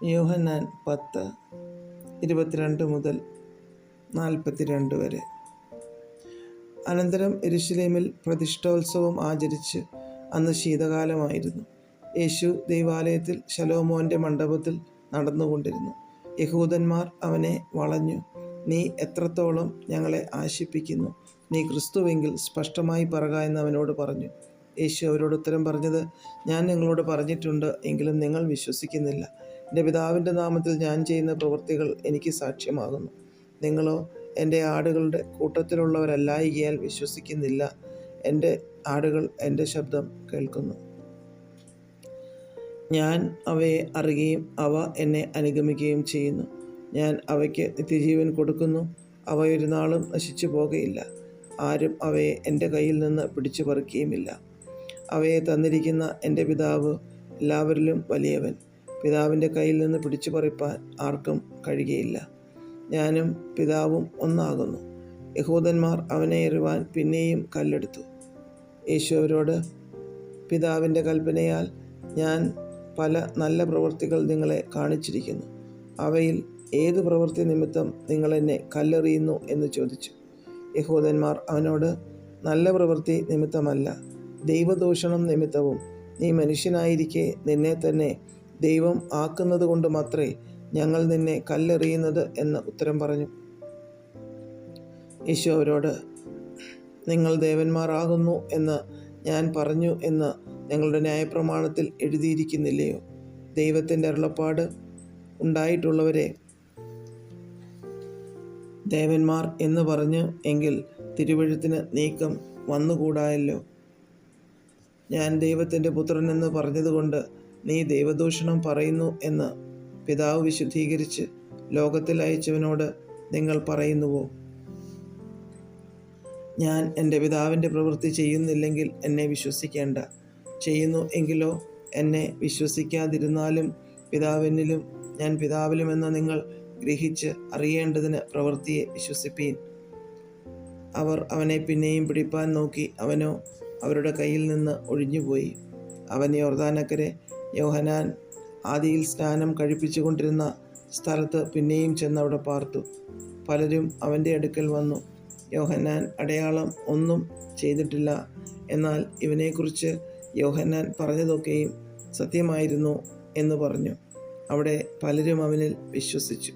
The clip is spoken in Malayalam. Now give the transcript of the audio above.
യോഹന്നാൻ 10:22 മുതൽ 42 വരെ. അനന്തരം യെരുശലേമിൽ പ്രതിഷ്ഠോത്സവം ആചരിച്ച് അന്ന് ശീതകാലമായിരുന്നു. യേശു ദൈവാലയത്തിൽ ശലോമോന്റെ മണ്ഡപത്തിൽ നടന്നുകൊണ്ടിരുന്നു. യഹൂദന്മാർ അവനെ വളഞ്ഞു, നീ എത്രത്തോളം ഞങ്ങളെ ആശിപ്പിക്കുന്നു? നീ ക്രിസ്തുവെങ്കിൽ സ്പഷ്ടമായി പറക എന്ന് അവനോട് പറഞ്ഞു. യേശു അവരോട് ഉത്തരം പറഞ്ഞത്, ഞാൻ നിങ്ങളോട് പറഞ്ഞിട്ടുണ്ട്, എങ്കിലും നിങ്ങൾ വിശ്വസിക്കുന്നില്ല. എൻ്റെ പിതാവിൻ്റെ നാമത്തിൽ ഞാൻ ചെയ്യുന്ന പ്രവൃത്തികൾ എനിക്ക് സാക്ഷ്യമാകുന്നു. നിങ്ങളോ എൻ്റെ ആടുകളുടെ കൂട്ടത്തിലുള്ളവരല്ലായികയാൽ വിശ്വസിക്കുന്നില്ല. എൻ്റെ ആടുകൾ എൻ്റെ ശബ്ദം കേൾക്കുന്നു. ഞാൻ അവയെ അറിയുകയും അവ എന്നെ അനുഗമിക്കുകയും ചെയ്യുന്നു. ഞാൻ അവയ്ക്ക് നിത്യജീവൻ കൊടുക്കുന്നു. അവ ഒരു നാളും നശിച്ചു പോകുകയില്ല. ആരും അവയെ എൻ്റെ കയ്യിൽ നിന്ന് പിടിച്ചു പറിക്കുകയുമില്ല. അവയെ തന്നിരിക്കുന്ന എൻ്റെ പിതാവ് എല്ലാവരിലും വലിയവൻ. പിതാവിൻ്റെ കയ്യിൽ നിന്ന് പിടിച്ചു പറിപ്പാൻ ആർക്കും കഴിയുകയില്ല. ഞാനും പിതാവും ഒന്നാകുന്നു. യഹൂദന്മാർ അവനെ എറിവാൻ പിന്നെയും കല്ലെടുത്തു. യേശു അവരോട്, പിതാവിൻ്റെ കൽപ്പനയാൽ ഞാൻ പല നല്ല പ്രവൃത്തികൾ നിങ്ങളെ കാണിച്ചിരിക്കുന്നു. അവയിൽ ഏത് പ്രവൃത്തി നിമിത്തം നിങ്ങൾ എന്നെ കല്ലെറിയുന്നു എന്ന് ചോദിച്ചു. യഹൂദന്മാർ അവനോട്, നല്ല പ്രവൃത്തി നിമിത്തമല്ല, ദൈവദൂഷണം നിമിത്തവും നീ മനുഷ്യനായിരിക്കെ നിന്നെ തന്നെ ദൈവം ആക്കുന്നത് കൊണ്ട് മാത്രമേ ഞങ്ങൾ നിന്നെ കല്ലെറിയുന്നത് എന്ന് ഉത്തരം പറഞ്ഞു. യേശു അവരോട്, നിങ്ങൾ ദേവന്മാരാകുന്നു എന്ന് ഞാൻ പറഞ്ഞു എന്ന് ഞങ്ങളുടെ ന്യായപ്രമാണത്തിൽ എഴുതിയിരിക്കുന്നില്ലയോ? ദൈവത്തിൻ്റെ അരുളപ്പാട് ഉണ്ടായിട്ടുള്ളവരെ ദേവന്മാർ എന്ന് പറഞ്ഞു എങ്കിൽ തിരുവെഴുത്തിന് നീക്കം വന്നുകൂടായല്ലോ. ഞാൻ ദൈവത്തിൻ്റെ പുത്രൻ എന്ന് പറഞ്ഞതുകൊണ്ട് നീ ദൈവദൂഷണം പറയുന്നു എന്ന് പിതാവ് വിശുദ്ധീകരിച്ച് ലോകത്തിൽ അയച്ചവനോട് നിങ്ങൾ പറയുന്നുവോ? ഞാൻ എൻ്റെ പിതാവിൻ്റെ പ്രവൃത്തി ചെയ്യുന്നില്ലെങ്കിൽ എന്നെ വിശ്വസിക്കേണ്ട. ചെയ്യുന്നു എങ്കിലോ എന്നെ വിശ്വസിക്കാതിരുന്നാലും പിതാവിനിലും ഞാൻ പിതാവിലുമെന്ന് നിങ്ങൾ ഗ്രഹിച്ച് അറിയേണ്ടതിന് പ്രവൃത്തിയെ വിശ്വസിപ്പീൻ. അവർ അവനെ പിന്നെയും പിടിപ്പാൻ നോക്കി. അവനോ അവരുടെ കയ്യിൽ നിന്ന് ഒഴിഞ്ഞുപോയി. അവൻ യോർദാനക്കരെ യോഹന്നാൻ ആദിയിൽ സ്നാനം കഴിപ്പിച്ചുകൊണ്ടിരുന്ന സ്ഥലത്ത് പിന്നെയും ചെന്നവിടെ പാർത്തു. പലരും അവൻ്റെ അടുക്കൽ വന്നു. യോഹന്നാൻ അടയാളം ഒന്നും ചെയ്തിട്ടില്ല, എന്നാൽ ഇവനെക്കുറിച്ച് യോഹന്നാൻ പറഞ്ഞതൊക്കെയും സത്യമായിരുന്നു എന്ന് പറഞ്ഞു. അവിടെ പലരും അവനിൽ വിശ്വസിച്ചു.